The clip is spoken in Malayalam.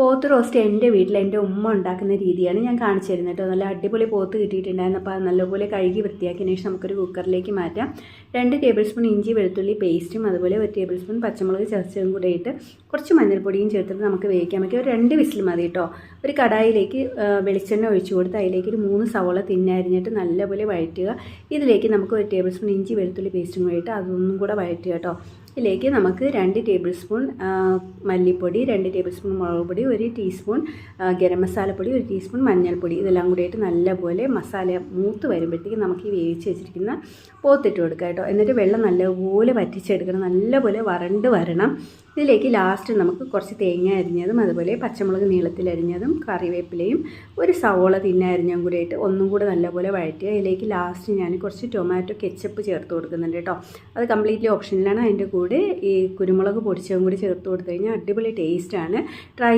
പോത്ത് റോസ്റ്റ് എൻ്റെ വീട്ടിൽ എൻ്റെ ഉമ്മ ഉണ്ടാക്കുന്ന രീതിയാണ് ഞാൻ കാണിച്ചു തരുന്നത് കേട്ടോ. നല്ല അടിപൊളി പോത്ത് കിട്ടിയിട്ടുണ്ടായിരുന്നു. അപ്പോൾ അത് നല്ലപോലെ കഴുകി വൃത്തിയാക്കിയതിന് ശേഷം നമുക്കൊരു കുക്കറിലേക്ക് മാറ്റാം. 2 ടേബിൾ സ്പൂൺ ഇഞ്ചി വെളുത്തുള്ളി പേസ്റ്റും അതുപോലെ 1 ടേബിൾ സ്പൂൺ പച്ചമുളക് ചതച്ചതും കൂടെ ഇട്ട് കുറച്ച് മഞ്ഞൾപ്പൊടിയും ചേർത്തിട്ട് നമുക്ക് വേവിക്കാൻ പറ്റും. ഒരു 2 വിസിൽ മതി കേട്ടോ. ഒരു കടായിലേക്ക് വെളിച്ചെണ്ണ ഒഴിച്ചു കൊടുത്ത് അതിലേക്ക് ഒരു 3 സവോള തിന്നരിഞ്ഞിട്ട് നല്ലപോലെ വഴറ്റുക. ഇതിലേക്ക് നമുക്ക് 1 ടേബിൾ സ്പൂൺ ഇഞ്ചി വെളുത്തുള്ളി പേസ്റ്റും കൂടെ ഇട്ട് അതൊന്നും കൂടെ വഴറ്റുക കേട്ടോ. ഇതിലേക്ക് നമുക്ക് 2 ടേബിൾ സ്പൂൺ മല്ലിപ്പൊടി, 2 ടേബിൾ സ്പൂൺ മുളക് പൊടി, 1 ടീസ്പൂൺ ഗരം മസാലപ്പൊടി, 1 ടീസ്പൂൺ മഞ്ഞൾപ്പൊടി ഇതെല്ലാം കൂടിയിട്ട് നല്ലപോലെ മസാല മൂത്ത് വരുമ്പോഴത്തേക്ക് നമുക്ക് ഈ വേവിച്ച് വെച്ചിരിക്കുന്ന പോത്തിട്ട് കൊടുക്കുക കേട്ടോ. എന്നിട്ട് വെള്ളം നല്ലപോലെ വറ്റിച്ചെടുക്കണം, നല്ലപോലെ വരണ്ട് വരണം. ഇതിലേക്ക് ലാസ്റ്റ് നമുക്ക് കുറച്ച് തേങ്ങ അരിഞ്ഞതും അതുപോലെ പച്ചമുളക് നീളത്തിൽ അരിഞ്ഞതും കറിവേപ്പിലയും 1 സവോള അരിഞ്ഞതും കൂടി ഇട്ട് ഒന്നും കൂടെ നല്ലപോലെ വഴറ്റുക. ഇതിലേക്ക് ലാസ്റ്റ് ഞാൻ കുറച്ച് ടൊമാറ്റോ കെച്ചപ്പ് ചേർത്ത് കൊടുക്കുന്നുണ്ട് കേട്ടോ. അത് കംപ്ലീറ്റ്ലി ഓപ്ഷനിലാണ്. അതിൻ്റെ കൂടെ ഈ കുരുമുളക് പൊടിച്ചതും കൂടി ചേർത്ത് കൊടുത്തു കഴിഞ്ഞാൽ അടിപൊളി ടേസ്റ്റാണ്. ട്രൈ